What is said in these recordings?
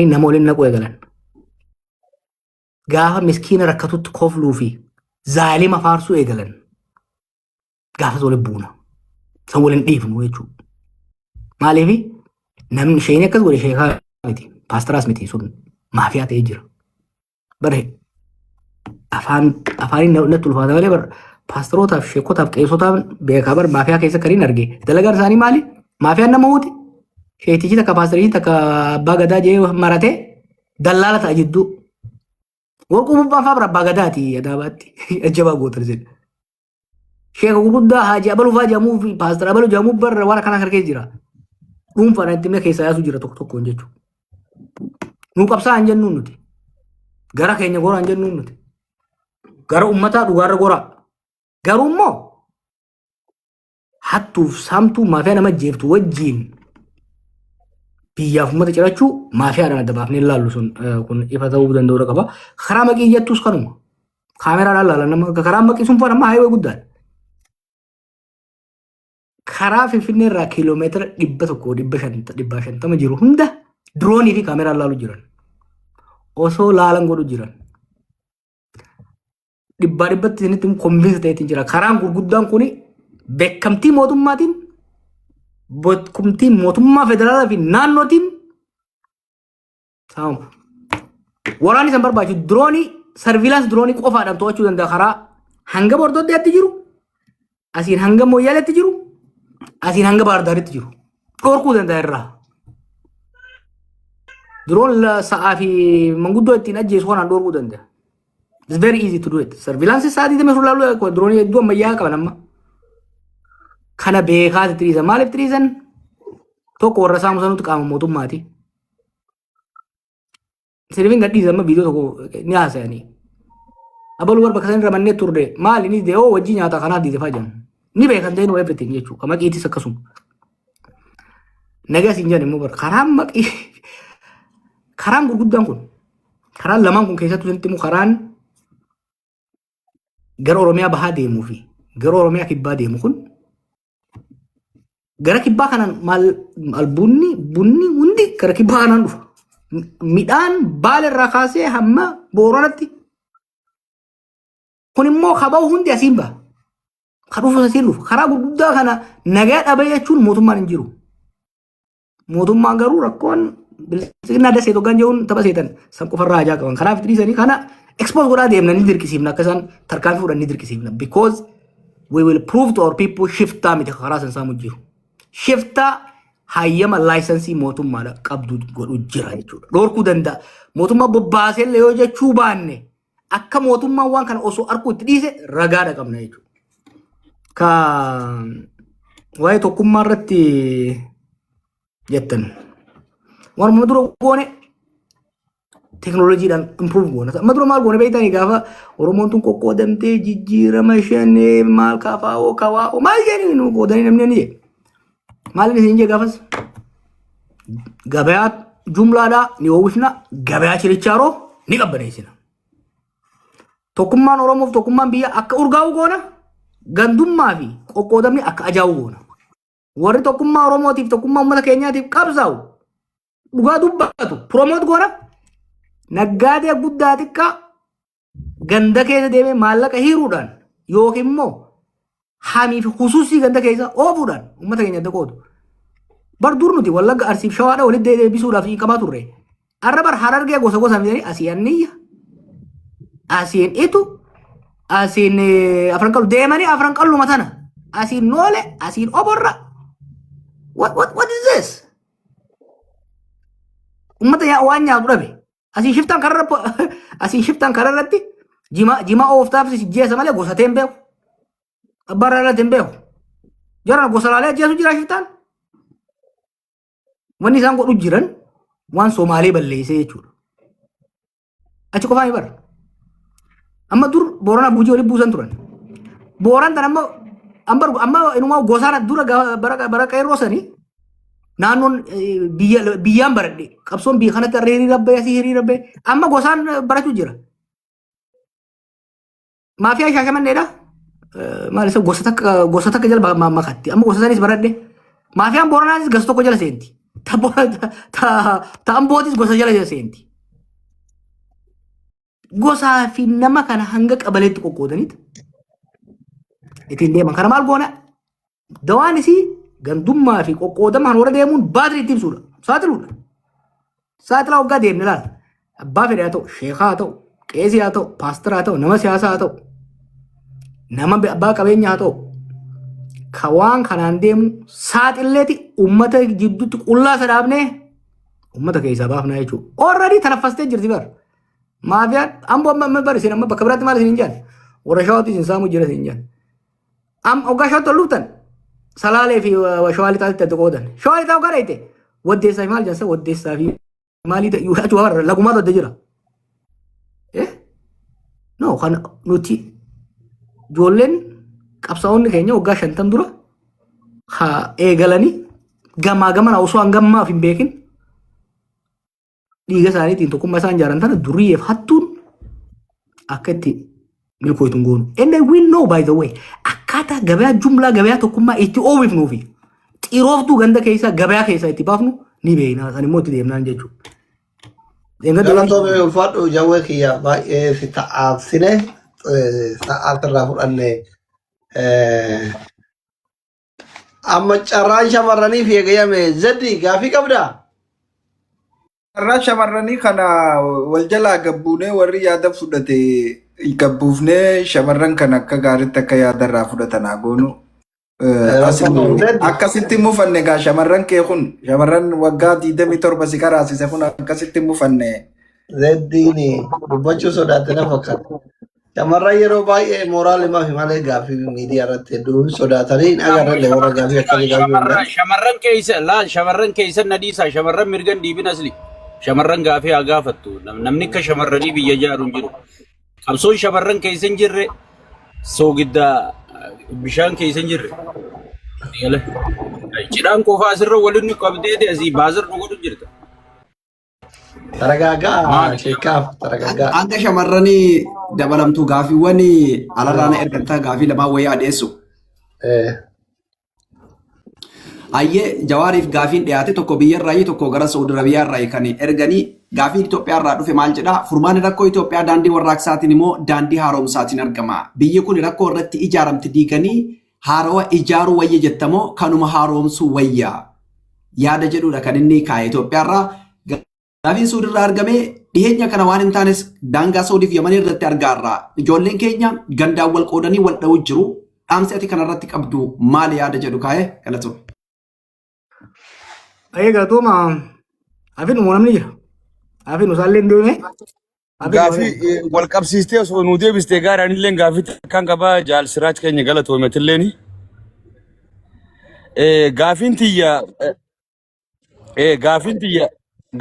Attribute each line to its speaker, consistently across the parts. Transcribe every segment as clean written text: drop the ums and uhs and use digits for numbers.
Speaker 1: namoonni naquu eegalan. Gaafa miskiina rakkatutti kofluu fi zaalima faarsuu eegalan. Gaafa waliin buuna. San waliin dhiifnu jechuudha. Maaliif namni isheen akkas godhe sheekaa miti. Paastaraas miti sun maafiyaa ta'ee jira. Bare afaaniin natti ulfaata malee bara paastarootaaf sheekotaaf qeessotaaf beekaa bara maafiyaa keessa kariin arge. Dalagaan isaanii maali? Maafiyaan nama huuti. Sheetichi takka paastarichi takka abbaa gadaa jee maratee dallaala ta'a jidduu. Warquu bubbaan fa'aa bara abbaa gadaati adaabaatti ajjabaa gootan jedhe. Sheeka gurguddaa haaji abaluu fa'aa jedhamuu fi paastara abaluu jedhamuu bara waan akkana harkee jira. Dhuunfaan itti keessa yaasuu jira tokko tokkoon jechuudha. Nu qabsaa hin jennuun nuti. Gara keenya goraa hin jennuun nuti. Gara uummataa dhugaarra goraa. Garuu immoo hattuuf saamtuu maafiyaa nama jeeftu wajjiin biyyaaf uummata cirachuu maafiyaadhaan adda baafnee ilaallu sun kun ifa ta'uu danda'u qaba. Karaa maqii jettus kanuma. Kaameraadhaan ilaalan nama karaa maqii sun fa'aa nama haayawee guddaadha. Karaa Finfinnee irraa kiiloomeetira 100 jiru hunda diroonii fi kaameraan ilaalu jiran. Osoo laalan godhu jiran. Dhibbatti isinitti konvinsi ta'eetiin jira. Karaan gurguddaan kuni beekamtii mootummaatiin beekamtii mootummaa federaalaa fi naannootiin waraanni san barbaachisu diroonii sarviilaansi diroonii qofaadhaan to'achuu danda'a. Karaa hanga Bordoddeetti jiru, asiin hanga Mooyyaaleetti jiru, asiin hanga Baardaaritti jiru. Dhorkuu danda'a irraa. Diroon sa'aa fi manguddoo ittiin ajjeesu kanaan dhorkuu danda'a. It's very easy to do it. Surveillance sa'aatii tamee furlaaluu diroonii hedduu ammayyaa qaban amma. Kana beekaa tiriisan. Maaliif tiriisan? Tokko warra saamusanuutti qaama mootummaati. Sirbiin gadhiisan amma viidiyoo tokko ni haasa'anii. Abaluu warra bakka sanirra mannee turre maali ni dee'oo wajjii nyaata kanaaf diidefaa jiran. Ni beekan ta'in waa everything jechuudha. Kan maqiitis akkasuma. Nagaa siin jedhan immoo bara karaan maqii karaan gurguddaan kun karaan lamaan kun keessattuu isinitti immoo karaan gara Oromiyaa bahaa deemuu fi gara Oromiyaa kibbaa deemu kun gara kibbaa kanaan maal bunni hundi gara kibbaa kanaan dhufa. Midhaan baala irraa kaasee hamma Booranatti kun immoo kaba'u hundi asiin baha. Kan dhufu asiin dhufa. Karaa gurguddaa kana nagaa dhabee jechuun mootummaan hin jiru. Mootummaan garuu rakkoon bilisummaa dasee tokkoon jechuun tapha seetan san qofarraa ajaa qaban. Kanaaf dhiisanii kana expose godhaa deemna ni dirqisiifna akka isaan tarkaanfii fudhan ni dirqisiifna. Because we will prove to our people shiftaa miti karaa san saamu jiru. Shiftaa hayyama laayisensii mootummaadha qabdu godhu jira jechuudha. Dhorkuu danda'a. Mootummaa bobbaaseellee yoo jechuu baanne akka mootummaan waan kana osoo arguu itti dhiise ragaadha qabna jechuudha. Ka waa'ee tokkummaa irratti jettan. Waan dura goone teknooloojiidhaan improve goona. Amma dura maal goone beektanii gaafa Oromoon tun qoqqoodamtee jijjiirama shanee maal kafaa'oo kawaa'oo maal jedhanii nu qoodanii namni ni jedhe. Maal isin jedhe gaafas gabayaa jumlaadhaa ni oomishna gabayaa chirichaaroo ni qabbaneessina. Tokkummaan Oromoof tokkummaan biyya akka urgaa'u goona gandummaa fi qoqqoodamni akka ajaa'u goona. Warri tokkummaa Oromootiif tokkummaa uummata keenyaatiif qabsaa'u dhugaa dubbatu promoot goona. Naggaadee guddaa xiqqaa ganda keessa deemee maallaqa hiruudhaan yookiin immoo hamii fi husuusii ganda keessa oofuudhaan uummata keenya adda qoodu. Bar dur nuti Wallagga Arsiif Shawaadha walitti deebisuudhaaf qabaa turre. Arra bar Harargee gosa gosa midhaanii asii anniyya, asiin itu, asiin afran qallu deemanii afran qallu matana, asiin noole, asiin oborra. What is this? Uummata waan nyaatu dhabe. Asiin shiftaan kararratti jimaa ooftaaf jeessa malee gosa ta'een beeku. Abbaan irraa ta'een beeku. Jaraan gosa laalee ajjeesu jira shiftaan. Wanni isaan godhu jiran waan Somaalee balleessee jechuudha. Achi qofaa bara. Amma dur Booranaa Gujii waliin buusan turan. Booran tan amma inumaa gosaan dura bara qeerroo sanii naannoon biyyaan baradhe qabsoon biyya kanatti irra hiriira bahe asii hiriira bahe amma gosaan barachuu jira. Maafiyaa Shaashamanneedha. Maal isa gosa takka jala makatti amma gosa sanis baradhe. Maafiyaan Booranaanis gosa tokko jala seenti. Ambootis gosa jala seenti. Gosaa fi nama kana hanga qabaleetti qoqqoodaniiti. Ittiin deeman kana maal goona? Dawaan isii gandummaa fi qoqqoodamaan warra deemuun baatirii itti ibsuudha. Saaxiluudha. Saaxilaa waggaa deemne laala. Abbaa fedhe haa ta'u, sheekaa haa ta'u, qeesii haa ta'u, paasteraa haa ta'u, nama siyaasaa haa ta'u, nama abbaa qabeenyaa haa ta'u. Ka waan kanaan deemu saaxilleeti uummata jidduutti qullaa sadaabnee uummata keessaa baafnaa jechuudha. Already tanaffastee jirti bara. Maafiyaan amboo amma bari isin amma bakka biraatti maal isin hin jaan? Warra shawaatti isin saamuu jira isin jaan. Hoggaa shawaatti ol dhuftan salaalee fi shawaa lixaatti itti qoodan. Shawaa lixaa hoggaa dheeyte waddeessaa fi maal jansa waddeessaa fi maalii ta'e achuu warra lagumaatu adda jira. No kan nuti ijoolleen qabsaa'onni keenya waggaa 50 dura haa eegalanii gamaa gamana osoo hangammaaf hin beekin dhiiga isaaniitiin tokkummaa isaan ijaaran tana duriyyeef hattuun akka itti milkooytuun goonu. And we know by the way akkaataa gabayaa jumlaa gabayaa tokkummaa itti oomifnuu fi xirooftuu ganda keessaa gabayaa keessaa itti baafnu ni beekna. San immoo itti deemnaan jechuudha.
Speaker 2: Galatoomee ulfaadhu jawwee kiyya baay'ee si ta'aabsine sa'aatirraa fudhanne amma carraan shamarraniif eegayame zeddi gaafii qabdaa?
Speaker 3: Carraa shamarranii kana wal jalaa gabbuunee warri yaada fudhate gabbuufnee shamarran kan akka gaariitti akka yaadarraa fudhatanaa goonu. Akkasitti mufanne gaa shamarran kee kun shamarran waggaa 27 si karaasise kun akkasitti mufanne.
Speaker 2: Zeddiini dubbachuu sodaate na fakkaata. Shamarran yeroo baay'ee mooraalii fi malee gaafii miidiyaa irratti hedduu sodaatanii hin agarre warra gaafii akkasii gaafii.
Speaker 4: Shamarran keessa nadiisaa shamarran mirgan diibin asli. Shamarran gaafii haa gaafattu. Namni akka shamarranii biyya ijaaru hin jiru. Qabsoon shamarran keessa hin jirre soogidda bishaan keessa hin jirre. Cidhaan qofaa asirra waliin nu qabdee asii baazar nu godhu jirta.
Speaker 2: Taragaagaa sheekaaf taragaagaa.
Speaker 5: Akka shamarranii dabalamtuu gaafiiwwan alarraana ergataa gaafii lamaa wayii adeessu. Ayyee Jawaariif gaafiin dhiyaate tokko biyyarraa tokko gara Saudi Arabiyaarraa kan erganii gaafiin Itoophiyaarraa dhufe maal jedhaa furmaanni rakkoo Itoophiyaa daandii warraaqsaatiin immoo daandii haaromsaatiin argama. Biyyi kun rakkoo irratti ijaaramti diiganii haarawa ijaaruu wayya jettamoo kanuma haaromsuu wayya yaada jedhudha kan inni kaa'e Itoophiyaarraa. Gaafiin Suudirraa argamee dhiyeenya kana waan hin taanes daangaa Saudiif Yamanii irratti argaarraa ijoolleen keenya gandaan wal qoodanii wal dha'uu jiru. Dhaamsi ati kanarratti qabdu maali yaada jedhu kaa'e galatu.
Speaker 1: Galatooma afin namni jira. Afin usaallee hin deemne.
Speaker 6: Gaafii wal qabsiistee osoo nu deebistee gaaraan illee gaafii kan qabaa jaal siraach keenya galatoometilleen. Gaafiin tiyya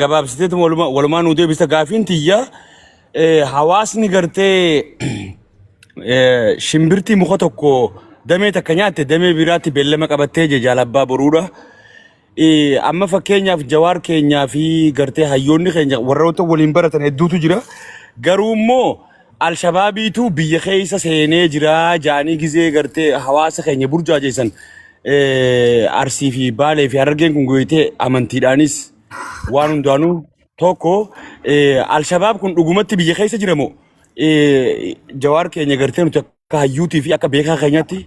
Speaker 6: gabaabsiteetu walumaa nu deebiste gaafiin tiyya hawaasni gartee shimbirtii muka tokko damee takka nyaatte damee biraatti beellama qabattee jaalabbaa boruudha. Amma fakkeenyaaf Jawaar keenyaa fi gartee hayyoonni keenya warroota waliin baratan hedduutu jira. Garuu immoo Alshabaabiitu biyya keessa seenee jira jaanii gizee gartee hawaasa keenya burjaajeessan Arsii fi Baalee fi Harargeen kun gooyitee amantiidhaanis waan hundaanuu tokko Alshabaab kun dhugumatti biyya keessa jira moo Jawaar keenya gartee nuti akka hayyuutii fi akka beekaa keenyaatti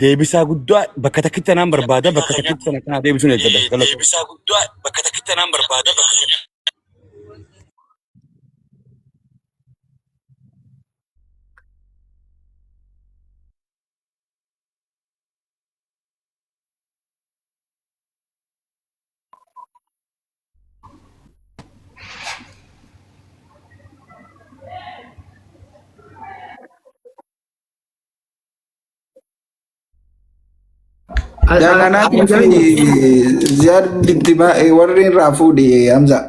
Speaker 6: deebisaa guddaa bakka takkitti anaan barbaada bakka takkitti sana kanaa deebisuun eeggada. Deebisaa guddaa bakka takkitti anaan barbaada bakka takkitti.
Speaker 3: Kanaatiif ziyaar dibdibaa warri irraa fuudhi Hamza.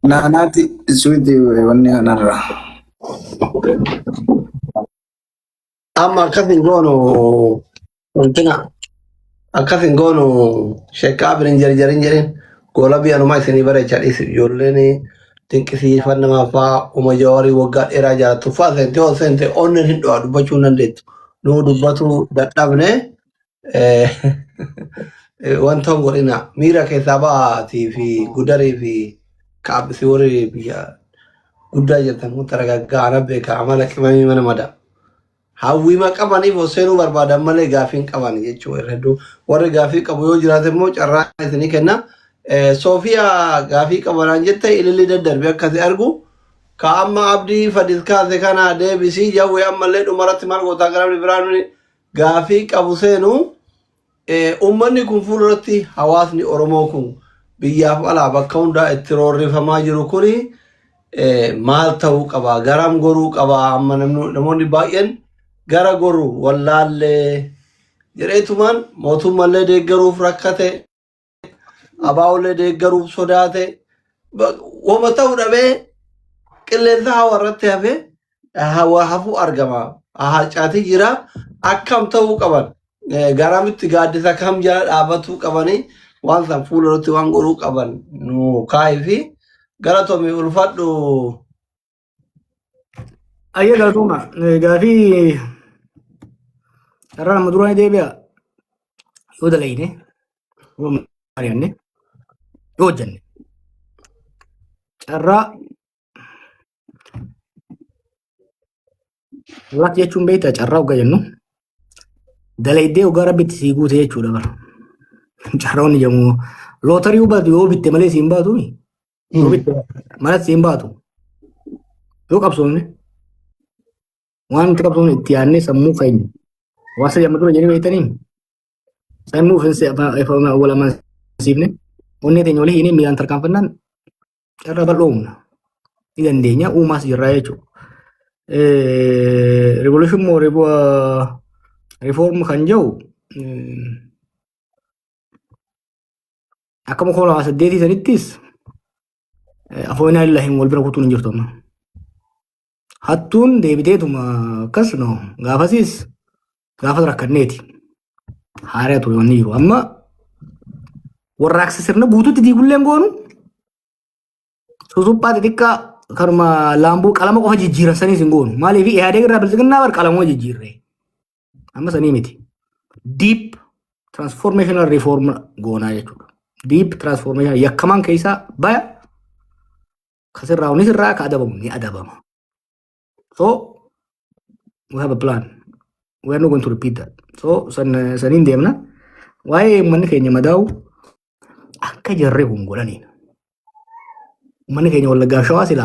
Speaker 3: Naanaati suuti wanni kanarra.
Speaker 2: Amma akkasin goonu wantina akkasin goonu sheekaa birin jarjarin jedhin goola biyyanumaa isinii bareechadhis ijoolleen dinqisiifannamaaf fa'aa uma Jawaarii waggaa dheeraa jaallattu fa'aa seente hoo seente onneen hin dho'a dubbachuu hin dandeettu. Nu dubbatu dadhabne Wanta godhina miira keessaa ba'aatii fi gudarii fi kaabbisii warri biyya guddaa jirtan kun taragaggaana beeka amala qimamii mana mada. Hawwiima qabaniif seenuu barbaadan malee gaafii hin qaban jechuudha. Hedduu warri gaafii qabu yoo jiraate immoo carraa isinii kenna. Soofiyaa gaafii qabanaan jette ililli daddarbe akkasii argu. Ka amma abdii fadis kaase kana deebisii jawwee ammallee dhumarratti maal gootaa garamni biraan gaafii qabu seenuu. Uummanni kun fuulduratti hawaasni Oromoo kun biyyaaf alaa bakka hundaa itti roorrifamaa jiru kuni maal ta'uu qaba? Garam goruu qaba? Amma namoonni baay'een gara goru wallaallee jedheetumaan mootummallee deeggaruuf rakkate, abaa'ollee deeggaruuf sodaate, wama ta'uu dhabee qilleensa hawaarratti hafe hafu argama. Harcaatii jira akkam ta'uu qaban? Garamitti gaaddisa kam jala dhaabatuu qabanii waan san fuulduratti waan goruu qaban nu kaa'ii fi galatoomii ulfadhu.
Speaker 1: Ayya galatooma gaafii irra nama duraan deebi'a yoo dalayne yoo mari'anne yoo hojjenne carraa lakki jechuun beektaa carraa hoggaa jennu dalaydee hoggaa rabbitti sii guute jechuudha bara. Carraawwan jedhamu lootarii hubatu yoo bitte malee siin baatu yoo bitte malee siin baatu yoo qabsoomne waan nuti qabsoomne itti yaadnee sammuu keenya waan sadii amma dura jennee beektanii sammuu wal amansiifne onnee teenya walii hiinee miilaan tarkaanfannaan carraa bal'oo humna ni dandeenya uumaas jirraa jechuudha. Revolution moo reform kan jiru akkama koolaa saddeetii sanittis afoonaa illahiin wal bira kutuun hin jirtu amma. Hattuun deebiteetuma akkas no gaafasiis gaafa rakkanneeti haaraa ture wanni jiru amma warraaqsa sirna guutuutti diigulleen goonu susuphaa xixiqqaa karuma laamboo qalama qofa jijjiiran saniis hin goonu maaliif ihaadee irraa bilisignaa bar qalama jijjiirre amma sanii miti deep transformational reform goonaa jechuudha. Deep transformation yakkamaan keessaa baya kasirraa unis irraa ka adabamu ni adabama. So we have a plan. We are not going to repeat that. So saniin deemna waa'ee uummanni keenya madaa'u akka jarree kun godhaniin uummanni keenya wallaggaa shawaa silaa